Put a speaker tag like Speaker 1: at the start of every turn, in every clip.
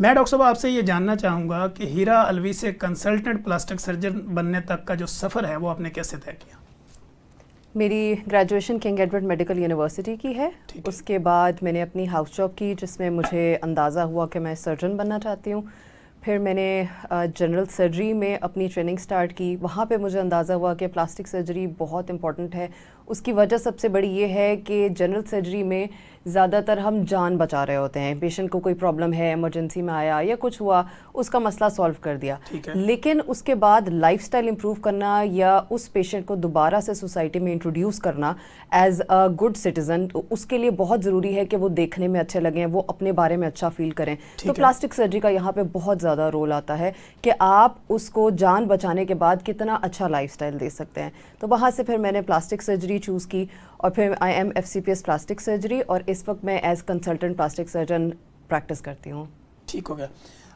Speaker 1: میں ڈاکٹر صاحب آپ سے یہ جاننا چاہوں گا کہ ہیرا الوی سے کنسلٹنٹ پلاسٹک سرجن بننے تک کا جو سفر ہے وہ آپ نے کیسے طے کیا؟
Speaker 2: میری graduation king Edward medical university کی ہے. اس کے بعد میں نے اپنی ہاؤس جاب کی جس میں مجھے اندازہ ہوا کہ میں سرجن بننا چاہتی ہوں. پھر میں نے جنرل سرجری میں اپنی ٹریننگ سٹارٹ کی. وہاں پہ مجھے اندازہ ہوا کہ پلاسٹک سرجری بہت امپورٹنٹ ہے. اس کی وجہ سب سے بڑی یہ ہے کہ جنرل سرجری میں زیادہ تر ہم جان بچا رہے ہوتے ہیں. پیشنٹ کو کوئی پرابلم ہے, ایمرجنسی میں آیا یا کچھ ہوا, اس کا مسئلہ سالو کر دیا. لیکن اس کے بعد لائف سٹائل امپروو کرنا یا اس پیشنٹ کو دوبارہ سے سوسائٹی میں انٹروڈیوس کرنا ایز اے گڈ سٹیزن, اس کے لیے بہت ضروری ہے کہ وہ دیکھنے میں اچھے لگیں, وہ اپنے بارے میں اچھا فیل کریں. تو پلاسٹک سرجری کا یہاں پہ بہت زیادہ رول آتا ہے کہ آپ اس کو جان بچانے کے بعد کتنا اچھا لائف سٹائل دے سکتے ہیں. تو وہاں سے پھر میں نے پلاسٹک سرجری چوز کی اور پھر IMFCPS پلاسٹک سرجری, اور اس وقت میں as consultant plastic surgeon practice کرتی ہوں.
Speaker 1: ٹھیک ہو گیا.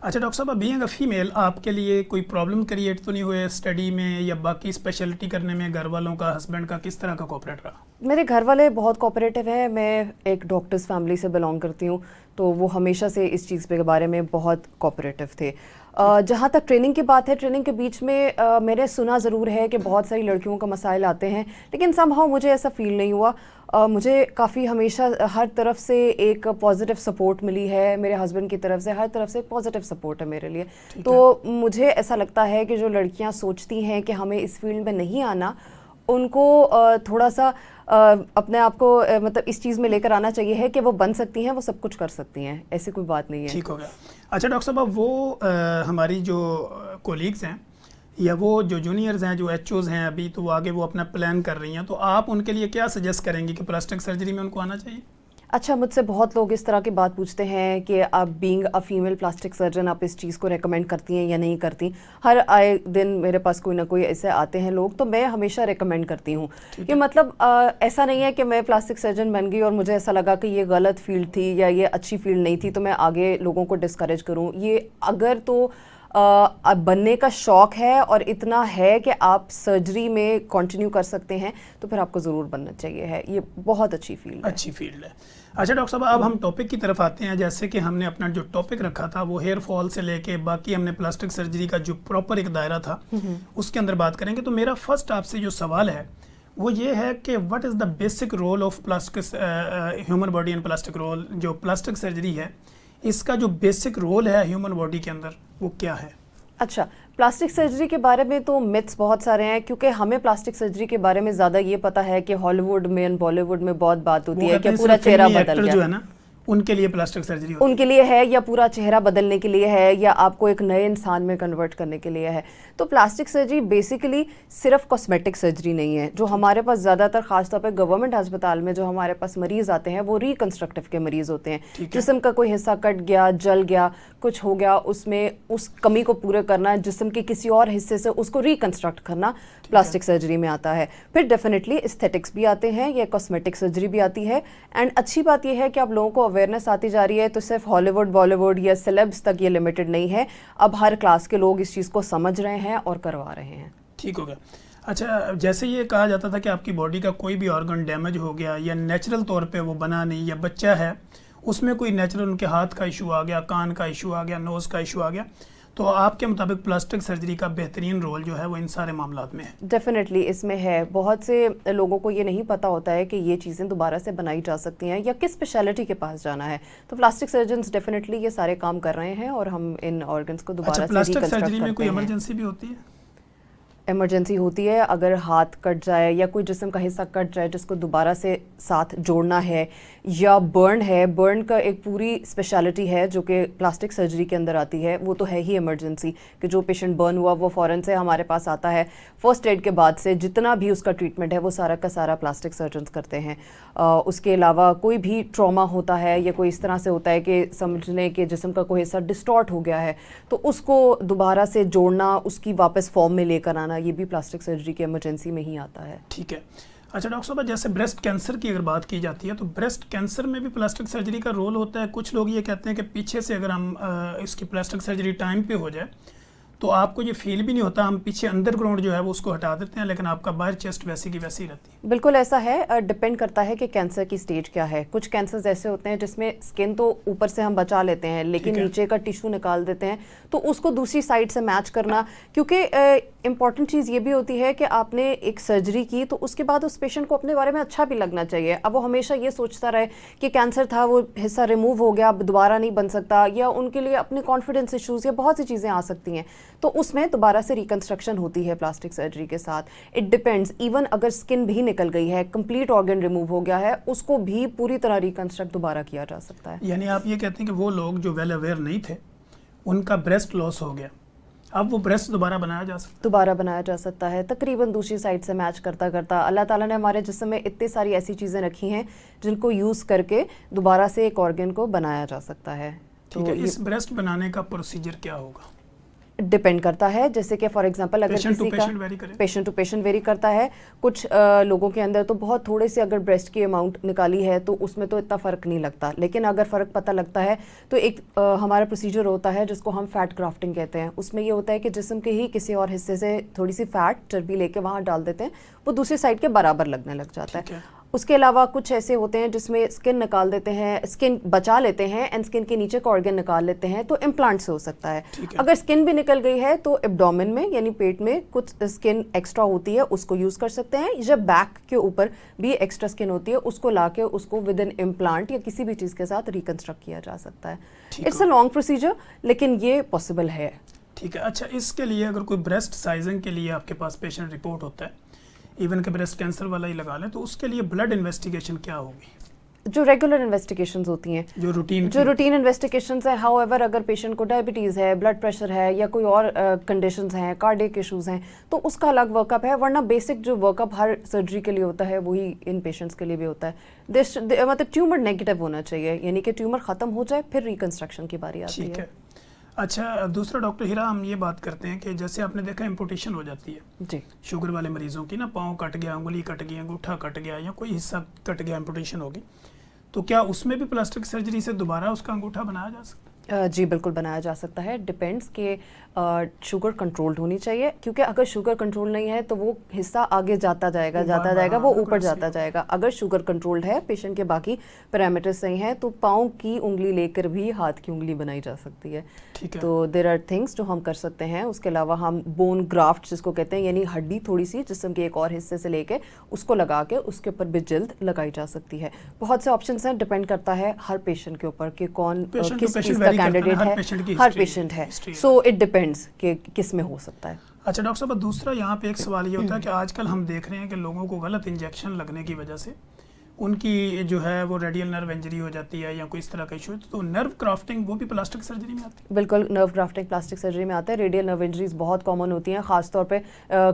Speaker 1: اچھا ڈاکٹر صاحب, بینگ اے فیمیل آپ کے لیے کوئی پرابلم کریٹ تو نہیں ہوئے اسٹڈی میں یا باقی اسپیشلٹی کرنے میں؟ گھر والوں کا, ہسبینڈ کا کس طرح کا کوآپریٹ رہا؟
Speaker 2: میرے گھر والے بہت کوآپریٹو ہیں. میں ایک ڈاکٹرز فیملی سے بلانگ کرتی ہوں, تو وہ ہمیشہ سے اس چیز کے بارے میں بہت کوآپریٹو تھے. جہاں تک ٹریننگ کی بات ہے, ٹریننگ کے بیچ میں میں نے سنا ضرور ہے کہ بہت ساری لڑکیوں کا مسائل آتے ہیں, لیکن سم ہاؤ مجھے ایسا فیل نہیں ہوا. مجھے کافی ہمیشہ ہر طرف سے ایک پازیٹیو سپورٹ ملی ہے. میرے ہسبینڈ کی طرف سے ہر طرف سے ایک پازیٹیو سپورٹ ہے میرے لیے. تو مجھے ایسا لگتا ہے کہ جو لڑکیاں سوچتی ہیں کہ ہمیں اس فیلڈ میں نہیں آنا, ان کو تھوڑا سا اپنے آپ کو مطلب اس چیز میں لے کر آنا چاہیے ہے کہ وہ بن سکتی ہیں, وہ سب کچھ کر سکتی ہیں, ایسی کوئی بات نہیں ہے.
Speaker 1: ٹھیک ہو گیا. اچھا ڈاکٹر صاحب, وہ ہماری جو کولیگز ہیں یا وہ جو جونیئرز ہیں, جو ایچ اوز ہیں ابھی, تو وہ آگے وہ اپنا پلان کر رہی ہیں, تو آپ ان کے لیے کیا سجیسٹ کریں گی کہ پلاسٹک سرجری میں ان کو آنا چاہیے؟
Speaker 2: اچھا, مجھ سے بہت لوگ اس طرح کی بات پوچھتے ہیں کہ آپ being a female plastic surgeon آپ اس چیز کو ریکمینڈ کرتی ہیں یا نہیں کرتی. ہر آئے دن میرے پاس کوئی نہ کوئی ایسے آتے ہیں لوگ, تو میں ہمیشہ ریکمینڈ کرتی ہوں کہ مطلب ایسا نہیں ہے کہ میں پلاسٹک سرجن بن گئی اور مجھے ایسا لگا کہ یہ غلط فیلڈ تھی یا یہ اچھی فیلڈ نہیں تھی تو میں آگے لوگوں کو ڈسکریج کروں. یہ اگر تو بننے کا شوق ہے اور اتنا ہے کہ آپ سرجری میں کنٹینیو کر سکتے ہیں, تو پھر آپ کو ضرور بننا چاہیے. ہے یہ بہت اچھی فیلڈ ہے.
Speaker 1: اچھی فیلڈ ہے. اچھا ڈاکٹر صاحب, اب ہم ٹاپک کی طرف آتے ہیں. جیسے کہ ہم نے اپنا جو ٹاپک رکھا تھا وہ ہیئر فال سے لے کے باقی ہم نے پلاسٹک سرجری کا جو پراپر ایک دائرہ تھا اس کے اندر بات کریں گے. تو میرا فرسٹ آپ سے جو سوال ہے وہ یہ ہے کہ what is the basic role of plastic human body and plastic role. جو پلاسٹک سرجری ہے اس کا جو بیسک رول ہے ہیومن باڈی کے اندر وہ کیا ہے؟
Speaker 2: اچھا, پلاسٹک سرجری کے بارے میں تو متس بہت سارے ہیں, کیونکہ ہمیں پلاسٹک سرجری کے بارے میں زیادہ یہ پتا ہے کہ ہالی ووڈ میں بالی ووڈ میں بہت بات ہوتی ہے کہ پورا چہرہ بدل گیا,
Speaker 1: جو ہے نا ان کے لیے پلاسٹک سرجری
Speaker 2: ان کے لیے ہے, یا پورا چہرہ بدلنے کے لیے ہے, یا آپ کو ایک نئے انسان میں کنورٹ کرنے کے لیے ہے. تو پلاسٹک سرجری بیسیکلی صرف کاسمیٹک سرجری نہیں ہے. جو ہمارے پاس زیادہ تر خاص طور پہ گورنمنٹ ہسپتال میں جو ہمارے پاس مریض آتے ہیں وہ ریکنسٹرکٹیو کے مریض ہوتے ہیں. جسم کا کوئی حصہ کٹ گیا, جل گیا, کچھ ہو گیا, اس میں اس کمی کو پورے کرنا, جسم کے کسی اور حصے سے اس کو ریکنسٹرکٹ کرنا پلاسٹک سرجری میں آتا ہے. پھر ڈیفینیٹلی استھیٹکس بھی آتے ہیں, یا کاسمیٹک سرجری بھی آتی ہے. اینڈ اچھی بات یہ ہے کہ اب لوگوں کو اویئرنیس آتی جا رہی ہے, تو صرف ہالی ووڈ بالی ووڈ یا سیلیبس تک یہ لمیٹڈ نہیں ہے. اب ہر کلاس کے لوگ اس چیز کو سمجھ رہے ہیں اور کروا رہے ہیں.
Speaker 1: ٹھیک ہو گیا. اچھا, جیسے یہ کہا جاتا تھا کہ آپ کی باڈی کا کوئی بھی آرگن ڈیمیج ہو گیا یا نیچرل طور پہ وہ بنا نہیں, یا بچہ ہے اس میں کوئی نیچرل ان کے ہاتھ کا ایشو آ گیا, کان کا ایشو آ گیا, نوز کا ایشو آ گیا, تو آپ کے مطابق پلاسٹک سرجری کا بہترین رول جو ہے وہ ان سارے معاملات میں ہے؟
Speaker 2: ڈیفینیٹلی اس میں ہے. بہت سے لوگوں کو یہ نہیں پتا ہوتا ہے کہ یہ چیزیں دوبارہ سے بنائی جا سکتی ہیں یا کس اسپیشلٹی کے پاس جانا ہے. تو پلاسٹک سرجنز ڈیفینیٹلی یہ سارے کام کر رہے ہیں, اور ہم ان آرگنس کو دوبارہ سے ریکنسٹرکٹ کرتے ہیں.
Speaker 1: پلاسٹک سرجری میں کوئی ایمرجنسی بھی ہوتی ہے؟
Speaker 2: ایمرجنسی ہوتی ہے. اگر ہاتھ کٹ جائے یا کوئی جسم کا حصہ کٹ جائے جس کو دوبارہ سے ساتھ جوڑنا ہے, یا برن ہے, برن کا ایک پوری اسپیشلٹی ہے جو کہ پلاسٹک سرجری کے اندر آتی ہے. وہ تو ہے ہی ایمرجنسی کہ جو پیشنٹ برن ہوا وہ فوراً سے ہمارے پاس آتا ہے. فرسٹ ایڈ کے بعد سے جتنا بھی اس کا ٹریٹمنٹ ہے وہ سارا کا سارا پلاسٹک سرجنز کرتے ہیں. اس کے علاوہ کوئی بھی ٹراما ہوتا ہے یا کوئی اس طرح سے ہوتا ہے کہ سمجھ لیں کہ جسم کا کوئی حصہ ڈسٹارٹ ہو گیا ہے, تو اس کو دوبارہ سے جوڑنا, اس کی واپس فارم میں لے کر آنا, یہ بھی پلاسٹک سرجری کے ایمرجنسی میں ہی آتا ہے.
Speaker 1: ٹھیک ہے. اچھا ڈاکٹر صاحب, جیسے بریسٹ کینسر کی اگر بات کی جاتی ہے تو بریسٹ کینسر میں بھی پلاسٹک سرجری کا رول ہوتا ہے. کچھ لوگ یہ کہتے ہیں کہ پیچھے سے اگر ہم اس کی پلاسٹک سرجری ٹائم پہ ہو جائے تو آپ کو یہ فیل بھی نہیں ہوتا, ہم پیچھے انڈر گراؤنڈ جو ہے وہ اس کو ہٹا دیتے ہیں, لیکن آپ کا باہر چیسٹ ویسی کی ویسی رہتی ہے.
Speaker 2: بالکل ایسا ہے, ڈپینڈ کرتا ہے کہ کینسر کی سٹیج کیا ہے. کچھ کینسرز ایسے ہوتے ہیں جس میں اسکن تو اوپر سے ہم بچا لیتے ہیں لیکن نیچے کا ٹیشو نکال دیتے ہیں, تو اس کو دوسری سائڈ سے میچ کرنا, کیونکہ امپورٹنٹ چیز یہ بھی ہوتی ہے کہ آپ نے ایک سرجری کی تو اس کے بعد اس پیشنٹ کو اپنے بارے میں اچھا بھی لگنا چاہیے. اب وہ ہمیشہ یہ سوچتا رہے کہ کینسر تھا, وہ حصہ ریموو ہو گیا, اب دوبارہ نہیں بن سکتا, یا ان کے لیے اپنے کانفیڈنس ایشوز یا بہت سی چیزیں آ سکتی ہیں, تو اس میں دوبارہ سے ریکنسٹرکشن ہوتی ہے پلاسٹک سرجری کے ساتھ. اٹ ڈپینڈز, ایون اگر اسکن بھی نکل گئی ہے, کمپلیٹ آرگن ریموو ہو گیا ہے, اس کو بھی پوری طرح ریکنسٹرکٹ دوبارہ کیا جا سکتا ہے.
Speaker 1: یعنی آپ یہ کہتے ہیں کہ وہ لوگ جو ویل اویئر نہیں تھے ان کا بریسٹ لاس ہو گیا, اب وہ بریسٹ دوبارہ بنایا جا سکتا ہے.
Speaker 2: دوبارہ بنایا جا سکتا ہے تقریباً دوسری سائڈ سے میچ کرتا کرتا. اللہ تعالیٰ نے ہمارے جسم میں اتنی ساری ایسی چیزیں رکھی ہیں جن کو یوز کر کے دوبارہ سے ایک آرگن کو بنایا جا سکتا ہے.
Speaker 1: ٹھیک ہے, اس بریسٹ بنانے کا پروسیجر کیا ہوگا؟
Speaker 2: ڈپینڈ کرتا ہے, جیسے کہ فار ایگزامپل اگر کسی کا پیشنٹ ٹو پیشنٹ ویری کرتا ہے. کچھ لوگوں کے اندر تو بہت تھوڑے سے اگر بریسٹ کی اماؤنٹ نکالی ہے تو اس میں تو اتنا فرق نہیں لگتا, لیکن اگر فرق پتہ لگتا ہے تو ایک ہمارا پروسیجر ہوتا ہے جس کو ہم فیٹ گرافٹنگ کہتے ہیں. اس میں یہ ہوتا ہے کہ جسم کے ہی کسی اور حصے سے تھوڑی سی فیٹ چربی لے کے وہاں ڈال دیتے ہیں, وہ دوسری سائڈ کے برابر لگنے لگ جاتا ہے. اس کے علاوہ کچھ ایسے ہوتے ہیں جس میں اسکن نکال دیتے ہیں, اسکن بچا لیتے ہیں اینڈ اسکن کے نیچے کا آرگن نکال لیتے ہیں, تو امپلانٹ سے ہو سکتا ہے. اگر اسکن بھی نکل گئی ہے تو ایبڈومن میں یعنی پیٹ میں کچھ اسکن ایکسٹرا ہوتی ہے, اس کو یوز کر سکتے ہیں. جب بیک کے اوپر بھی ایکسٹرا اسکن ہوتی ہے, اس کو لا کے اس کو ود ان امپلانٹ یا کسی بھی چیز کے ساتھ ریکنسٹرکٹ کیا جا سکتا ہے. اٹس اے لانگ پروسیجر لیکن یہ پاسبل ہے.
Speaker 1: ٹھیک ہے. اچھا, اس کے لیے اگر کوئی بریسٹ سائزنگ کے لیے آپ کے پاس پیشنٹ رپورٹ ہوتا ہے, ایون کہ بریسٹ کینسر والا ہی لگا لیں, تو اس کے لیے بلڈ انویسٹیگیشن کیا ہوگی؟
Speaker 2: جو ریگولر انویسٹیگیشنز ہوتی ہیں, جو روٹین انویسٹیگیشنز ہیں. ہاؤ ایور اگر پیشنٹ کو ڈائبٹیز ہے, بلڈ پریشر ہے, یا کوئی اور کنڈیشنز ہیں, کارڈیک ایشوز ہیں, تو اس کا الگ ورک اپ ہے. ورنہ بیسک جو ورک اپ ہر سرجری کے لیے ہوتا ہے وہی ان پیشنٹس کے لیے بھی ہوتا ہے. مطلب ٹیومر نیگیٹو ہونا چاہیے, یعنی کہ ٹیومر ختم ہو جائے پھر ریکنسٹرکشن کی باری آتی ہے.
Speaker 1: اچھا, دوسرا ڈاکٹر ہیرا, ہم یہ بات کرتے ہیں کہ جیسے آپ نے دیکھا امپوٹیشن ہو جاتی ہے
Speaker 2: جی
Speaker 1: شوگر والے مریضوں کی نا, پاؤں کٹ گیا, انگلی کٹ گئی, انگوٹھا کٹ گیا, یا کوئی حصہ کٹ گیا, امپوٹیشن ہوگی, تو کیا اس میں بھی پلاسٹک سرجری سے دوبارہ اس کا انگوٹھا بنایا جا سکتا ہے؟
Speaker 2: جی بالکل بنایا جا سکتا ہے. ڈپینڈس کہ شوگر کنٹرولڈ ہونی چاہیے, کیونکہ اگر شوگر کنٹرول نہیں ہے تو وہ حصہ آگے جاتا جائے گا, وہ اوپر جاتا جائے گا. اگر شوگر کنٹرولڈ ہے, پیشنٹ کے باقی پیرامیٹر صحیح ہیں, تو پاؤں کی انگلی لے کر بھی ہاتھ کی انگلی بنائی جا سکتی ہے. تو دیر آر تھنگس جو ہم کر سکتے ہیں. اس کے علاوہ ہم بون گرافٹ جس کو کہتے ہیں, یعنی ہڈی تھوڑی سی جسم کے ایک اور حصے سے لے کے اس کو لگا کے اس کے اوپر بھی جلد لگائی جا سکتی ہے. بہت سے آپشنس ہیں, ڈپینڈ کرتا ہے ہر پیشنٹ کے اوپر کہ کون کس چیز کا کینڈیڈیٹ ہے, ہر پیشنٹ ہے. سو اٹ ڈپینڈس کہ کس میں ہو سکتا ہے.
Speaker 1: اچھا ڈاکٹر صاحب, دوسرا یہاں پہ ایک سوال یہ ہوتا ہے کہ آج کل ہم دیکھ رہے ہیں کہ لوگوں کو غلط انجیکشن لگنے کی وجہ سے ان کی جو ہے وہ ریڈیل نرو انجری ہو جاتی ہے یا کوئی اس طرح کا ایشو, تو نرو گرافٹنگ وہ بھی پلاسٹک سرجری میں آتی ہے؟
Speaker 2: بالکل, نرو گرافٹنگ پلاسٹک سرجری میں آتا ہے. ریڈیل نرو انجریز بہت کامن ہوتی ہیں, خاص طور پہ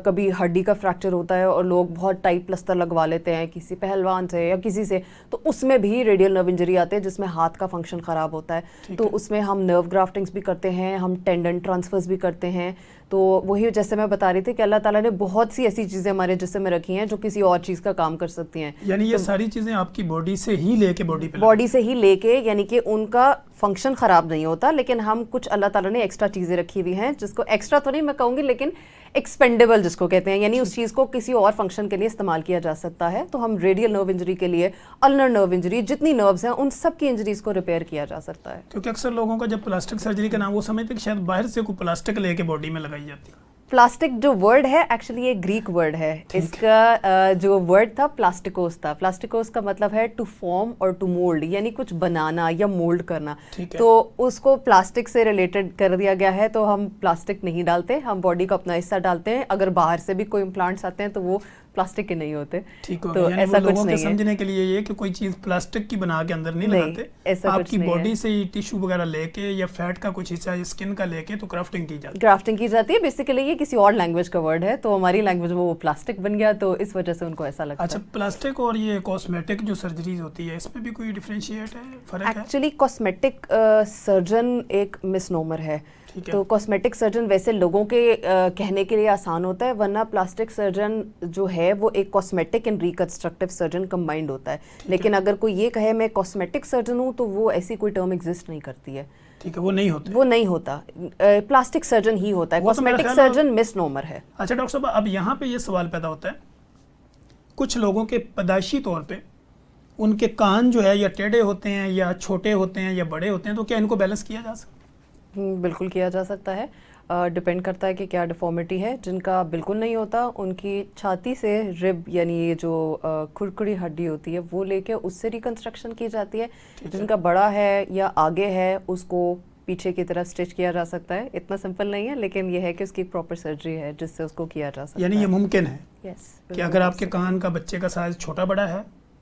Speaker 2: کبھی ہڈی کا فریکچر ہوتا ہے اور لوگ بہت ٹائٹ پلسٹر لگوا لیتے ہیں کسی پہلوان سے یا کسی سے, تو اس میں بھی ریڈیل نرو انجری آتے ہیں جس میں ہاتھ کا فنکشن خراب ہوتا ہے. تو اس میں ہم نرو گرافٹنگس بھی کرتے ہیں, ہم ٹینڈن ٹرانسفرز بھی کرتے ہیں. تو وہی جیسے میں بتا رہی تھی کہ اللہ تعالیٰ نے بہت سی ایسی چیزیں ہمارے جسم میں رکھی ہیں جو کسی اور چیز کا کام کر سکتی ہیں.
Speaker 1: یعنی یہ ساری چیزیں آپ کی باڈی سے ہی لے کے
Speaker 2: باڈی سے یعنی کہ ان کا فنکشن خراب نہیں ہوتا, لیکن ہم کچھ اللہ تعالیٰ نے ایکسٹرا چیزیں رکھی ہوئی ہیں جس کو ایکسٹرا تو نہیں میں کہوں گی, لیکن ایکسپینڈیبل جس کو کہتے ہیں, یعنی اس چیز کو کسی اور فنکشن کے لیے استعمال کیا جا سکتا ہے. تو ہم ریڈیل نرو انجری کے لیے, النر نرو انجری, جتنی نروز ہیں ان سب کی انجریز کو ریپیئر کیا جا سکتا ہے.
Speaker 1: کیونکہ اکثر لوگوں کا جب پلاسٹک سرجری کا نام وہ سمجھتے ہیں کہ شاید باہر سے کوئی پلاسٹک لے کے باڈی میں لگائی جاتی ہے.
Speaker 2: پلاسٹک جو ورڈ ہے ایکچولی یہ گریک ورڈ ہے. اس کا جو ورڈ تھا پلاسٹیکوس تھا. پلاسٹیکوس کا مطلب ہے ٹو فارم اور ٹو مولڈ, یعنی کچھ بنانا یا مولڈ کرنا. تو اس کو پلاسٹک سے ریلیٹڈ کر دیا گیا ہے. تو ہم پلاسٹک نہیں ڈالتے, ہم باڈی کا اپنا حصہ ڈالتے ہیں. اگر باہر سے بھی کوئی امپلانٹس آتے ہیں تو وہ پلاسٹک کے نہیں ہوتے. تو ایسا کچھ نہیں ہے.
Speaker 1: سمجھنے کے لیے یہ کہ کوئی چیز پلاسٹک کی بنا کے اندر نہیں لگاتے, آپ کی باڈی سے ٹیشو وغیرہ لے کے یا فیٹ کا کچھ حصہ اسکن کا لے کے تو گرافٹنگ کی جاتی
Speaker 2: ہے. بیسیکلی یہ کسی اور لینگویج کا ورڈ ہے, تو ہماری لینگویج میں وہ پلاسٹک بن گیا, تو اس وجہ سے ان کو ایسا لگتا ہے.
Speaker 1: اچھا, پلاسٹک اور یہ کاسمیٹک جو سرجریز ہوتی ہے اس میں بھی کوئی ڈیفرینشیٹ ہے, فرق ہے؟
Speaker 2: ایکچولی کاسمیٹک سرجن ایک مس نومر ہے. تو کاسمیٹک سرجن ویسے لوگوں کے کہنے کے لیے آسان ہوتا ہے, ورنہ پلاسٹک سرجن جو ہے وہ ایک cosmetic and reconstructive surgeon combined ہوتا ہے. لیکن اگر کوئی یہ کہے میں کاسمیٹک سرجن ہوں تو وہ ایسی کوئی ٹرم ایگزسٹ نہیں کرتی ہے.
Speaker 1: ٹھیک ہے، وہ نہیں ہوتے،
Speaker 2: وہ نہیں ہوتا، پلاسٹک سرجن ہی ہوتا ہے، کاسمیٹک سرجن مس نومر ہے.
Speaker 1: اچھا ڈاکٹر صاحب، اب یہاں پہ یہ سوال پیدا ہوتا ہے، کچھ لوگوں کے پیدائشی طور پہ ان کے کان جو ہے یا ٹیڑھے ہوتے ہیں یا چھوٹے ہوتے ہیں یا بڑے ہوتے ہیں، تو کیا ان کو بیلنس کیا جا سکتا ہے؟
Speaker 2: بالکل کیا جا سکتا ہے، ڈپینڈ کرتا ہے کہ کیا ڈیفارمیٹی ہے. جن کا بالکل نہیں ہوتا ان کی چھاتی سے رب یعنی یہ جو کھرکھری ہڈی ہوتی ہے وہ لے کے اس سے ریکنسٹرکشن کی جاتی ہے. جن کا بڑا ہے یا آگے ہے اس کو پیچھے کی طرف اسٹچ کیا جا سکتا ہے. اتنا سمپل نہیں ہے لیکن یہ ہے کہ اس کی پراپر سرجری ہے جس سے اس کو کیا جا سکتا ہے.
Speaker 1: یعنی یہ ممکن ہے
Speaker 2: یس
Speaker 1: کہ اگر آپ کے کان کا بچے کا سائز چھوٹا بڑا ہے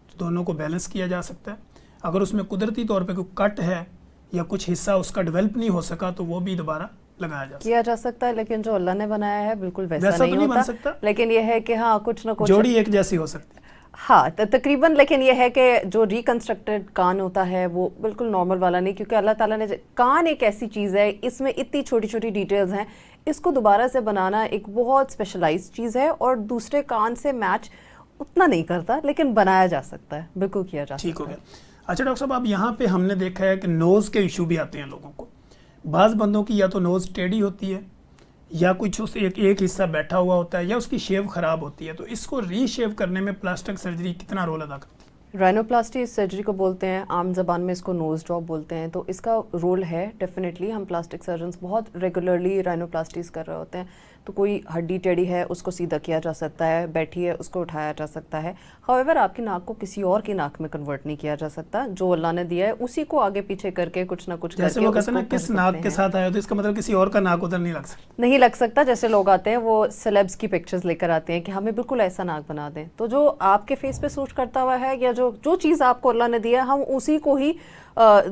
Speaker 1: تو دونوں کو بیلنس کیا جا سکتا ہے. اگر اس میں قدرتی طور پہ کوئی کٹ ہے یا کچھ حصہ اس کا ڈیولپ نہیں ہو سکا تو وہ بھی دوبارہ لگایا
Speaker 2: کیا جا سکتا ہے. لیکن جو اللہ نے بنایا ہے بالکل ویسا
Speaker 1: تو
Speaker 2: نہیں
Speaker 1: بن سکتا،
Speaker 2: ہوتا، لیکن یہ ہے کہ ہاں کچھ نہ کچھ
Speaker 1: جوڑی ایک جیسی ہو سکتی ہے.
Speaker 2: ہاں تقریباً، لیکن یہ ہے کہ جو ریکنسٹرکٹڈ کان ہوتا ہے وہ بالکل نارمل والا نہیں، کیونکہ اللہ تعالیٰ نے کان ایک ایسی چیز ہے، اس میں اتنی چھوٹی چھوٹی ڈیٹیلز ہیں، اس کو دوبارہ سے بنانا ایک بہت اسپیشلائز چیز ہے اور دوسرے کان سے میچ اتنا نہیں کرتا، لیکن بنایا جا سکتا ہے، بالکل کیا جا سکتا ہے.
Speaker 1: ٹھیک ہو گیا. اچھا ڈاکٹر صاحب، اب یہاں پہ ہم نے دیکھا ہے کہ نوز کے ایشو بھی آتے ہیں لوگوں کو. بعض بندوں کی یا تو نوز ٹیڑھی ہوتی ہے یا کچھ اس ایک حصہ بیٹھا ہوا ہوتا ہے یا اس کی شیو خراب ہوتی ہے، تو اس کو ری شیو کرنے میں پلاسٹک سرجری کتنا رول ادا کرتی ہے؟
Speaker 2: رائنوپلاسٹی اس سرجری کو بولتے ہیں، عام زبان میں اس کو نوز ڈراپ بولتے ہیں. تو اس کا رول ہے ڈیفینیٹلی. ہم پلاسٹک سرجنس بہت ریگولرلی رائنوپلاسٹیز کر رہے ہوتے ہیں. تو کوئی ہڈی ٹیڑھی ہے اس کو سیدھا کیا جا سکتا ہے، بیٹھی ہے اس کو اٹھایا جا سکتا ہے. ہاؤیور آپ کی ناک کو کسی اور کی ناک میں کنورٹ نہیں کیا جا سکتا. جو اللہ نے دیا ہے اسی کو آگے پیچھے کر کے کچھ نہ کچھ کر کے،
Speaker 1: جیسے وہ کہتے ہیں نا کس ناک کے ساتھ آیا تو اس کا مطلب کسی اور کا ناک ادھر نہیں لگ سکتا،
Speaker 2: نہیں لگ سکتا. جیسے لوگ آتے ہیں وہ سیلیبس کی پکچرز لے کر آتے ہیں کہ ہمیں بالکل ایسا ناک بنا دیں. تو جو آپ کے فیس پہ سوٹ کرتا ہوا ہے یا جو چیز آپ کو اللہ نے دیا ہے ہم اسی کو ہی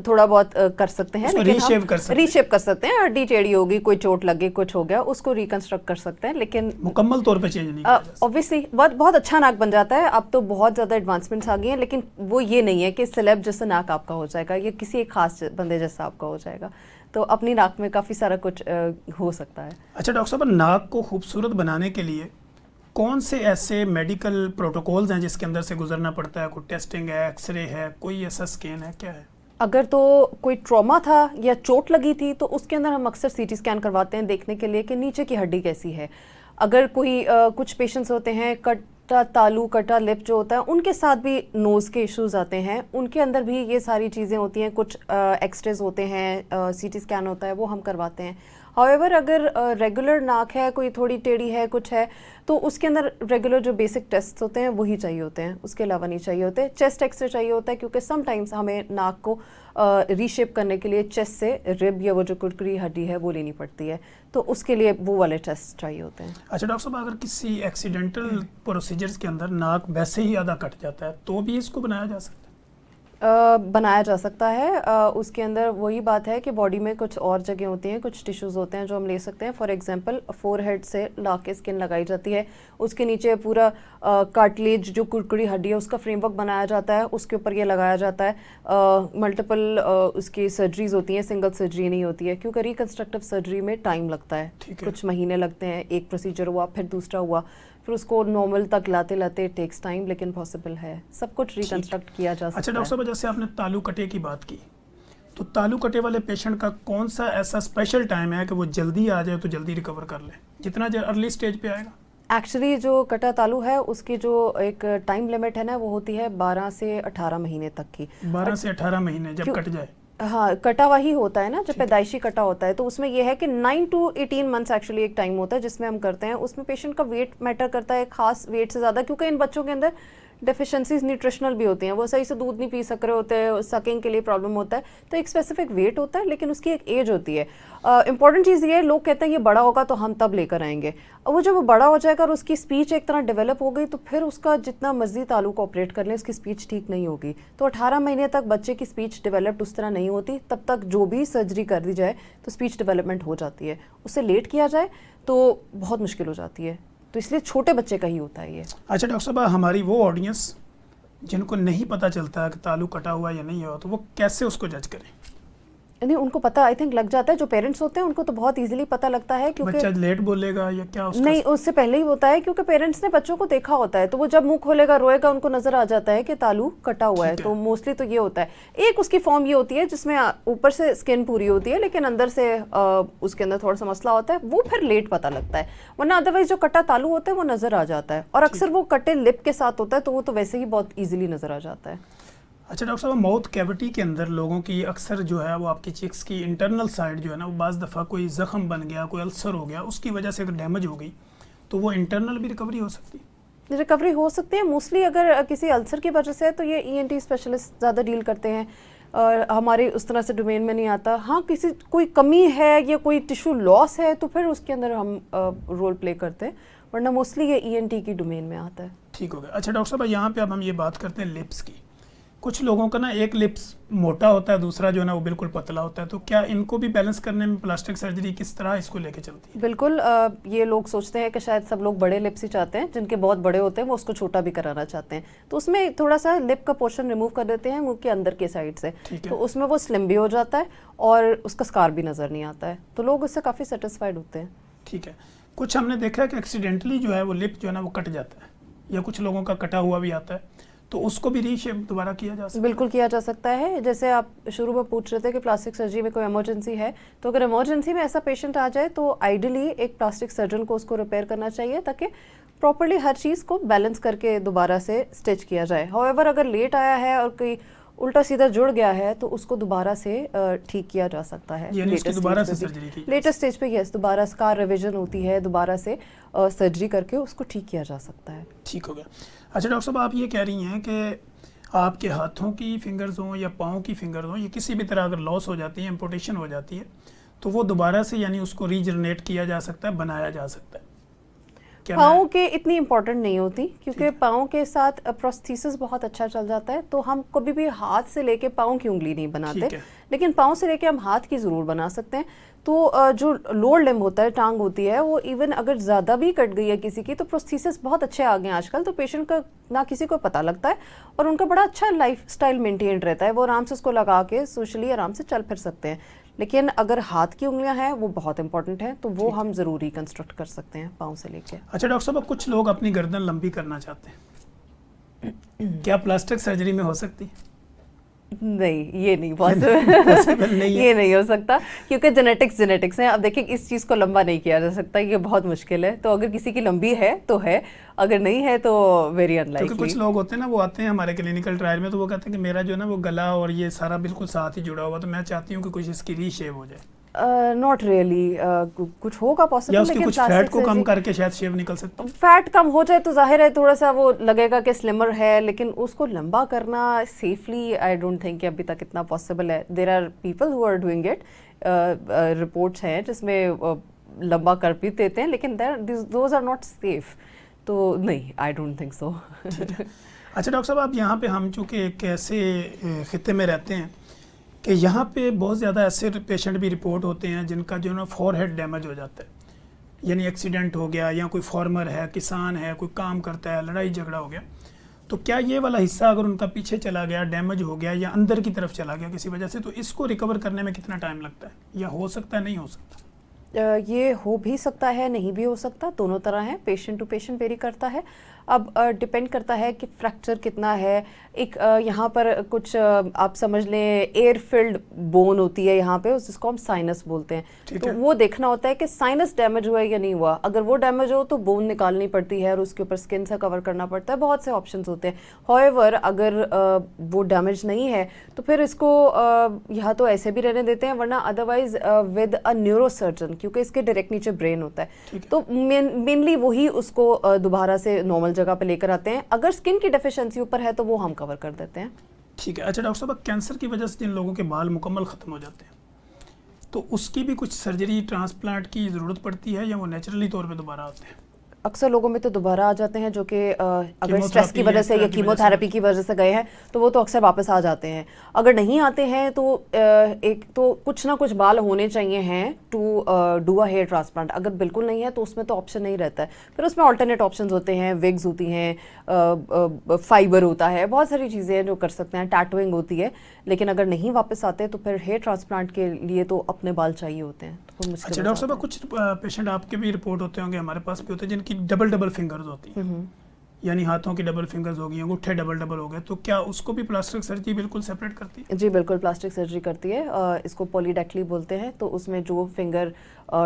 Speaker 2: تھوڑا بہت کر سکتے ہیں، لیکن ری شیپ کر سکتے ہیں. ہڈی ٹیڑھی ہوگی، کوئی چوٹ لگے، کچھ ہو گیا، اس کو ریکنسٹرکٹ کر سکتے ہیں، لیکن
Speaker 1: مکمل طور پہ چینج نہیں کیا جا سکتا.
Speaker 2: اوبویسلی بہت اچھا ناک بن جاتا ہے. اب تو بہت زیادہ ایڈوانسمنٹس آ گئی ہیں، لیکن وہ یہ نہیں ہے کہ سیلیب جیسا ناک آپ کا ہو جائے گا یا کسی ایک خاص بندے جیسا آپ کا ہو جائے گا. تو اپنی ناک میں کافی سارا کچھ ہو سکتا ہے.
Speaker 1: اچھا ڈاکٹر صاحب، ناک کو خوبصورت بنانے کے لیے کون سے ایسے میڈیکل پروٹوکولز ہیں جس کے اندر سے گزرنا پڑتا ہے؟ کوئی ٹیسٹنگ ہے، ایکس رے ہے، کوئی ایسا اسکین ہے، کیا ہے؟
Speaker 2: اگر تو کوئی ٹراما تھا یا چوٹ لگی تھی تو اس کے اندر ہم اکثر سی ٹی اسکین کرواتے ہیں دیکھنے کے لیے کہ نیچے کی ہڈی کیسی ہے. اگر کوئی کچھ پیشنٹس ہوتے ہیں کٹا تالو، کٹا لپ جو ہوتا ہے، ان کے ساتھ بھی نوز کے ایشوز آتے ہیں، ان کے اندر بھی یہ ساری چیزیں ہوتی ہیں. کچھ ایکس ریز ہوتے ہیں، سی ٹی اسکین ہوتا ہے، وہ ہم کرواتے ہیں. ہاؤیور اگر ریگولر ناک ہے، کوئی تھوڑی ٹیڑھی ہے، کچھ ہے، تو اس کے اندر ریگولر جو بیسک ٹیسٹ ہوتے ہیں وہی چاہیے ہوتے ہیں، اس کے علاوہ نہیں چاہیے ہوتے. چیسٹ ایکس رے چاہیے ہوتا ہے کیونکہ سم ٹائمز ہمیں ناک کو ری شیپ کرنے کے لیے چیسٹ سے رب یا وہ جو کرکری ہڈی ہے وہ لینی پڑتی ہے، تو اس کے لیے وہ والے ٹیسٹ چاہیے ہوتے ہیں.
Speaker 1: اچھا ڈاکٹر صاحب، اگر کسی ایکسیڈنٹل پروسیجرز کے اندر ناک ویسے ہی آدھا کٹ جاتا ہے تو بھی اس کو بنایا جا سکتا ہے؟
Speaker 2: بنایا جا سکتا ہے. اس کے اندر وہی بات ہے کہ باڈی میں کچھ اور جگہ ہوتی ہیں، کچھ ٹیشوز ہوتے ہیں جو ہم لے سکتے ہیں. فار ایگزامپل فور ہیڈ سے لا کے اسکن لگائی جاتی ہے، اس کے نیچے پورا کارٹلیج جو کرکری ہڈی ہے اس کا فریم ورک بنایا جاتا ہے، اس کے اوپر یہ لگایا جاتا ہے. ملٹیپل اس کی سرجریز ہوتی ہیں، سنگل سرجری نہیں ہوتی ہے کیونکہ ریکنسٹرکٹیو سرجری میں ٹائم لگتا ہے، کچھ مہینے لگتے ہیں. ایک پروسیجر ہوا پھر دوسرا ہوا، پھر اس کو نارمل تک لاتے لاتے ٹیکس ٹائم، لیکن پاسبل ہے، سب کچھ ریکنسٹرکٹ کیا جا سکتا ہے.
Speaker 1: اچھا ڈاکٹر صاحب، جیسے آپ نے تالو کٹے کی بات کی، تو تالو کٹے والے پیشنٹ کا کون سا ایسا اسپیشل ٹائم ہے کہ وہ جلدی آ جائے تو جلدی ریکور کر لے، جتنا ارلی سٹیج پہ آئے گا؟
Speaker 2: ایکچولی جو کٹا تالو ہے اس کی جو ایک ٹائم لمٹ ہے نا وہ ہوتی ہے 12 سے 18 مہینے تک کی.
Speaker 1: 12 سے 18 مہینے جب کٹ جائے؟
Speaker 2: ہاں، کٹا وہی ہوتا ہے نا جب پیدائشی کٹا ہوتا ہے، تو اس میں یہ ہے کہ 9 to 18 منتھس ایکچولی ایک ٹائم ہوتا ہے جس میں ہم کرتے ہیں. اس میں پیشنٹ کا ویٹ میٹر کرتا ہے، خاص ویٹ سے زیادہ، کیونکہ ان بچوں کے اندر ڈیفیشنسیز نیوٹریشنل بھی ہوتی ہیں، وہ صحیح سے دودھ نہیں پی سک رہے ہوتے ہیں، سکنگ کے لیے پرابلم ہوتا ہے. تو ایک اسپیسیفک ویٹ ہوتا ہے لیکن اس کی ایک ایج ہوتی ہے. امپورٹنٹ چیز یہ ہے، لوگ کہتے ہیں یہ بڑا ہوگا تو ہم تب لے کر آئیں گے. وہ جب وہ بڑا ہو جائے گا اور اس کی اسپیچ ایک طرح ڈیولپ ہو گئی تو پھر اس کا جتنا مرضی تالو کو آپریٹ کر لیں اس کی اسپیچ ٹھیک نہیں ہوگی. تو 18 مہینے تک بچے کی اسپیچ ڈیولپڈ اس طرح نہیں ہوتی، تب تک جو بھی سرجری کر دی جائے تو اسپیچ ڈیولپمنٹ ہو جاتی ہے. اس سے لیٹ کیا جائے تو بہت مشکل ہو جاتی ہے، تو اس لیے چھوٹے بچے کا ہی ہوتا ہے یہ.
Speaker 1: اچھا ڈاکٹر صاحب، ہماری وہ آڈینس جن کو نہیں پتہ چلتا کہ تالو کٹا ہوا یا نہیں ہوا، تو وہ کیسے اس کو جج کریں؟
Speaker 2: نہیں ان کو پتہ آئی تھنک لگ جاتا ہے. جو پیرنٹس ہوتے ہیں ان کو تو بہت ایزیلی پتہ لگتا ہے, کیونکہ
Speaker 1: بچہ لیٹ بولے گا یا کیا
Speaker 2: نہیں اس سے پہلے ہی ہوتا ہے, کیونکہ پیرنٹس نے بچوں کو دیکھا ہوتا ہے, تو وہ جب منہ کھولے گا روئے گا ان کو نظر آ جاتا ہے کہ تالو کٹا ہوا ہے. تو موسٹلی تو یہ ہوتا ہے. ایک اس کی فارم یہ ہوتی ہے جس میں اوپر سے اسکن پوری ہوتی ہے لیکن اندر سے اس کے اندر تھوڑا سا مسئلہ ہوتا ہے, وہ پھر لیٹ پتہ لگتا ہے. ورنہ ادروائز جو کٹا تالو ہوتا ہے وہ نظر آ جاتا ہے, اور اکثر وہ کٹے لپ کے ساتھ ہوتا ہے تو وہ تو ویسے ہی بہت ایزیلی نظر آ جاتا ہے.
Speaker 1: اچھا ڈاکٹر صاحب, ماؤتھ کیوٹی کے اندر لوگوں کی اکثر جو ہے وہ آپ کی چیکس کی انٹرنل سائڈ جو ہے نا وہ بعض دفعہ کوئی زخم بن گیا, کوئی السر ہو گیا, اس کی وجہ سے اگر ڈیمیج ہو گئی تو وہ انٹرنل بھی ریکوری ہو سکتی ہے؟
Speaker 2: ریکوری ہو سکتی ہے. موسٹلی اگر کسی السر کی وجہ سے تو یہ ENT اسپیشلسٹ زیادہ ڈیل کرتے ہیں, اور ہمارے اس طرح سے ڈومین میں نہیں آتا. ہاں کسی کوئی کمی ہے یا کوئی ٹیشو لاس ہے تو پھر اس کے اندر ہم رول پلے کرتے ہیں, ورنہ موسٹلی یہ ENT کی ڈومین میں آتا ہے.
Speaker 1: ٹھیک ہو گیا. اچھا ڈاکٹر صاحب, یہاں پہ اب ہم یہ بات کرتے ہیں لپس کی. کچھ لوگوں کا نا ایک لپس موٹا ہوتا ہے, دوسرا جو ہے نا وہ بالکل پتلا ہوتا ہے, تو کیا ان کو بھی بیلنس کرنے میں پلاسٹک سرجری کس طرح اس کو لے کے چلتی ہے؟
Speaker 2: بالکل, یہ لوگ سوچتے ہیں کہ شاید سب لوگ بڑے لپس ہی چاہتے ہیں, جن کے بہت بڑے ہوتے ہیں وہ اس کو چھوٹا بھی کرانا چاہتے ہیں, تو اس میں تھوڑا سا لپ کا پورشن ریموو کر دیتے ہیں منہ کے اندر کے سائڈ سے, تو اس میں وہ سلم بھی ہو جاتا ہے اور اس کا اسکار بھی نظر نہیں آتا ہے, تو لوگ اس سے کافی سیٹسفائڈ ہوتے ہیں.
Speaker 1: ٹھیک ہے. کچھ ہم نے دیکھا ہے کہ ایکسیڈنٹلی جو ہے وہ لپ جو ہے نا وہ کٹ جاتا ہے, یا کچھ لوگوں کا کٹا ہوا بھی آتا ہے, تو اس کو بھی ری شیپ دوبارہ کیا جا سکتا ہے؟
Speaker 2: بالکل کیا جا سکتا ہے. جیسے آپ شروع میں پوچھ رہے تھے کہ پلاسٹک سرجری میں کوئی ایمرجنسی ہے, تو اگر ایمرجنسی میں ایسا پیشنٹ آ جائے تو آئیڈیلی ایک پلاسٹک سرجن کو اس کو ریپیئر کرنا چاہیے تاکہ پراپرلی ہر چیز کو بیلنس کر کے دوبارہ سے اسٹچ کیا جائے. ہاؤیور اگر لیٹ آیا ہے اور کوئی الٹا سیدھا جڑ گیا ہے تو اس کو دوبارہ سے ٹھیک کیا جا سکتا ہے.
Speaker 1: یعنی اس کی دوبارہ سے سرجری کی
Speaker 2: لیٹسٹ اسٹیج پہ یس دوبارہ اسکار ریویژن ہوتی ہے, دوبارہ سے سرجری کر کے اس کو ٹھیک کیا جا سکتا ہے.
Speaker 1: ٹھیک ہو گیا. اچھا ڈاکٹر صاحب, آپ یہ کہہ رہی ہیں کہ آپ کے ہاتھوں کی فنگرز ہوں یا پاؤں کی فنگرز ہوں, یہ کسی بھی طرح اگر لاس ہو جاتی ہے, امپوٹیشن ہو جاتی ہے, تو وہ دوبارہ سے یعنی اس کو ریجنریٹ کیا جا سکتا ہے, بنایا جا سکتا ہے.
Speaker 2: پاؤں کے اتنی امپورٹنٹ نہیں ہوتی, کیونکہ پاؤں کے ساتھ پروستھیسس بہت اچھا چل جاتا ہے, تو ہم کبھی بھی ہاتھ سے لے کے پاؤں کی انگلی نہیں بناتے, لیکن پاؤں سے لے کے ہم ہاتھ کی ضرور بنا سکتے ہیں. تو جو لوور لمب ہوتا ہے, ٹانگ ہوتی ہے, وہ ایون اگر زیادہ بھی کٹ گئی ہے کسی کی تو پروستھیسس بہت اچھے آ گئے ہیں آج کل, تو پیشنٹ کا نہ کسی کو پتہ لگتا ہے اور ان کا بڑا اچھا لائف اسٹائل مینٹینڈ رہتا ہے, وہ آرام سے اس کو لگا کے سوشلی آرام سے چل پھر سکتے ہیں. لیکن اگر ہاتھ کی انگلیاں ہیں وہ بہت امپورٹنٹ ہیں, تو وہ ہم ضرور ریکنسٹرکٹ کر سکتے ہیں پاؤں سے لے کے.
Speaker 1: اچھا ڈاکٹر صاحب, کچھ لوگ اپنی گردن لمبی کرنا چاہتے ہیں, کیا پلاسٹک سرجری میں ہو سکتی؟
Speaker 2: نہیں, یہ نہیں پاسبل, یہ نہیں ہو سکتا, کیونکہ جینیٹکس ہیں. اب دیکھیں اس چیز کو لمبا نہیں کیا جا سکتا, یہ بہت مشکل ہے. تو اگر کسی کی لمبی ہے تو ہے, اگر نہیں ہے تو ویری ان لائکلی.
Speaker 1: کیونکہ کچھ لوگ ہوتے ہیں نا, وہ آتے ہیں ہمارے کلینکل ٹرائل میں, تو وہ کہتے ہیں کہ میرا جو ہے نا وہ گلا اور یہ سارا بالکل ساتھ ہی جڑا ہوا, تو میں چاہتی ہوں کہ کچھ اس کی ری شیپ ہو جائے.
Speaker 2: ناٹ ریئلی, کچھ ہوگا پاسبل,
Speaker 1: یا اس کی کچھ فیٹ کو کم کر کے شاید شیپ نکل سکتا.
Speaker 2: فیٹ کم ہو جائے تو ظاہر ہے تھوڑا سا وہ لگے گا کہ سلمر ہے, لیکن اس کو لمبا کرنا سیفلی آئی ڈونٹ تھنک کہ ابھی تک اتنا پاسبل ہے. There are people who are doing it, reports ہیں جس میں لمبا کر بھی دیتے ہیں, لیکن دوز آر ناٹ سیف, تو نہیں, آئی ڈونٹ تھنک سو.
Speaker 1: اچھا ڈاکٹر صاحب, آپ یہاں پہ ہم چونکہ ایک ایسے خطے میں رہتے ہیں کہ یہاں پہ بہت زیادہ ایسے پیشنٹ بھی رپورٹ ہوتے ہیں جن کا جو ہے نا فور ہیڈ ڈیمیج ہو جاتا ہے, یعنی ایکسیڈنٹ ہو گیا, یا کوئی فارمر ہے, کسان ہے, کوئی کام کرتا ہے, لڑائی جھگڑا ہو گیا, تو کیا یہ والا حصہ اگر ان کا پیچھے چلا گیا, ڈیمیج ہو گیا, یا اندر کی طرف چلا گیا کسی وجہ سے, تو اس کو ریکور کرنے میں کتنا ٹائم لگتا ہے, یا ہو سکتا ہے, نہیں ہو سکتا؟
Speaker 2: یہ ہو بھی سکتا ہے, نہیں بھی ہو سکتا, دونوں طرح ہیں, پیشنٹ ٹو پیشنٹ ویری کرتا ہے. اب ڈپینڈ کرتا ہے کہ فریکچر کتنا ہے. ایک یہاں پر کچھ آپ سمجھ لیں ایئر فلڈ بون ہوتی ہے یہاں پہ, جس کو ہم سائنس بولتے ہیں, تو وہ دیکھنا ہوتا ہے کہ سائنس ڈیمیج ہوا ہے یا نہیں ہوا. اگر وہ ڈیمیج ہو تو بون نکالنی پڑتی ہے اور اس کے اوپر اسکن سے کور کرنا پڑتا ہے, بہت سے آپشنز ہوتے ہیں. ہاؤیور اگر وہ ڈیمیج نہیں ہے تو پھر اس کو یہاں تو ایسے بھی رہنے دیتے ہیں, ورنہ otherwise with a neuro surgeon, کیونکہ اس کے ڈائریکٹ نیچے برین ہوتا ہے, تو مینلی وہی اس کو دوبارہ سے نارمل جگہ پہ لے کر آتے ہیں. اگر اسکن کی ڈیفیشنسی اوپر ہے تو وہ ہم کور کر دیتے ہیں.
Speaker 1: ٹھیک ہے. اچھا ڈاکٹر صاحب, کینسر کی وجہ سے جن لوگوں کے بال مکمل ختم ہو جاتے ہیں, تو اس کی بھی کچھ سرجری ٹرانسپلانٹ کی ضرورت پڑتی ہے, یا وہ نیچرلی طور پہ دوبارہ آتے ہیں؟
Speaker 2: اکثر لوگوں میں تو دوبارہ آ جاتے ہیں جو کہ اگر اسٹریس کی
Speaker 1: کیموتھراپی
Speaker 2: وجہ سے یا کیموتھراپی کی وجہ سے گئے ہیں تو وہ تو اکثر واپس آ جاتے ہیں. اگر نہیں آتے ہیں تو ایک تو کچھ نہ کچھ بال ہونے چاہیے ہیں to do a hair transplant. اگر بالکل نہیں ہے تو اس میں تو آپشن نہیں رہتا ہے. پھر اس میں آلٹرنیٹ آپشنز ہوتے ہیں, وگز ہوتی ہیں, فائبر ہوتا ہے, بہت ساری چیزیں ہیں جو کر سکتے ہیں, ٹیٹوئنگ ہوتی ہے. لیکن اگر نہیں واپس آتے تو پھر ہیئر ٹرانسپلانٹ کے لیے تو اپنے بال چاہیے ہوتے ہیں.
Speaker 1: اچھا ڈاکٹر صاحب, کچھ پیشنٹ آپ کے بھی رپورٹ ہوتے ہوں گے, ہمارے پاس بھی ہوتے ہیں جن کی ڈبل فنگرز ہوتی ہیں, یعنی ہاتھوں کی ڈبل فنگرز ہو گئی, انگوٹھے ڈبل ہو گئے, تو کیا اس کو بھی پلاسٹک سرجری بالکل سیپریٹ کرتی ہے؟
Speaker 2: جی بالکل پلاسٹک سرجری کرتی ہے. اس کو پولیڈیکٹلی بولتے ہیں. تو اس میں جو فنگر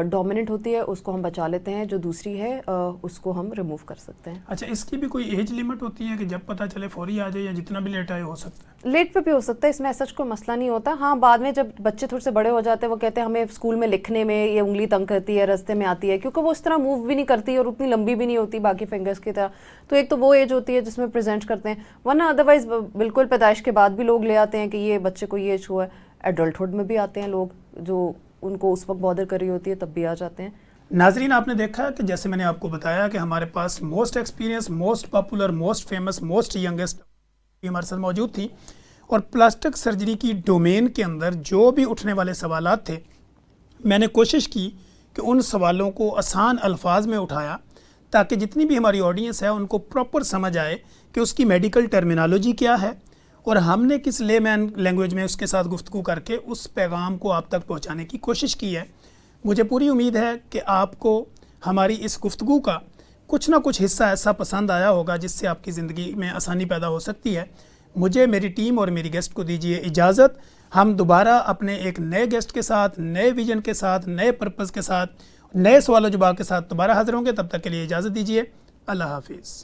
Speaker 2: ڈومیننٹ ہوتی ہے اس کو ہم بچا لیتے ہیں, جو دوسری ہے اس کو ہم ریموو کر سکتے ہیں.
Speaker 1: اچھا, اس کی بھی کوئی ایج لمٹ ہوتی ہے کہ جب پتہ چلے فوری آ جائے, یا جتنا بھی لیٹ آئے ہو سکتا ہے؟
Speaker 2: لیٹ پہ بھی ہو سکتا ہے, اس میں ایسا کوئی مسئلہ نہیں ہوتا. ہاں بعد میں جب بچے تھوڑے سے بڑے ہو جاتے ہیں وہ کہتے ہیں ہمیں اسکول میں لکھنے میں یہ انگلی تنگ کرتی ہے, راستے میں آتی ہے, کیونکہ وہ اس طرح موو بھی نہیں کرتی اور اتنی لمبی بھی نہیں ہوتی باقی فنگرز کی طرح. تو ایک تو وہ ایج ہوتی ہے جس میں پریزنٹ کرتے ہیں, ورنہ ادروائز بالکل پیدائش کے بعد بھی لوگ لے آتے ہیں کہ یہ بچے کو یہ ایج ہوا ہے. ایڈلٹہڈ میں بھی آتے ہیں لوگ جو ان کو اس وقت بادر کر رہی ہوتی ہے, تب بھی آ جاتے ہیں.
Speaker 1: ناظرین, آپ نے دیکھا کہ جیسے میں نے آپ کو بتایا کہ ہمارے پاس most experience, most popular, most famous, most youngest ہمارے ساتھ موجود تھی, اور پلاسٹک سرجری کی ڈومین کے اندر جو بھی اٹھنے والے سوالات تھے میں نے کوشش کی کہ ان سوالوں کو آسان الفاظ میں اٹھایا تاکہ جتنی بھی ہماری آڈینس ہے ان کو پراپر سمجھ آئے کہ اس کی میڈیکل ٹرمینالوجی کیا ہے, اور ہم نے کس لے مین لینگویج میں اس کے ساتھ گفتگو کر کے اس پیغام کو آپ تک پہنچانے کی کوشش کی ہے. مجھے پوری امید ہے کہ آپ کو ہماری اس گفتگو کا کچھ نہ کچھ حصہ ایسا پسند آیا ہوگا جس سے آپ کی زندگی میں آسانی پیدا ہو سکتی ہے. مجھے, میری ٹیم اور میری گیسٹ کو دیجیے اجازت. ہم دوبارہ اپنے ایک نئے گیسٹ کے ساتھ, نئے ویژن کے ساتھ, نئے پرپز کے ساتھ, نئے سوال و جواب کے ساتھ دوبارہ حاضر ہوں گے. تب تک کے لیے اجازت دیجیے. اللہ حافظ.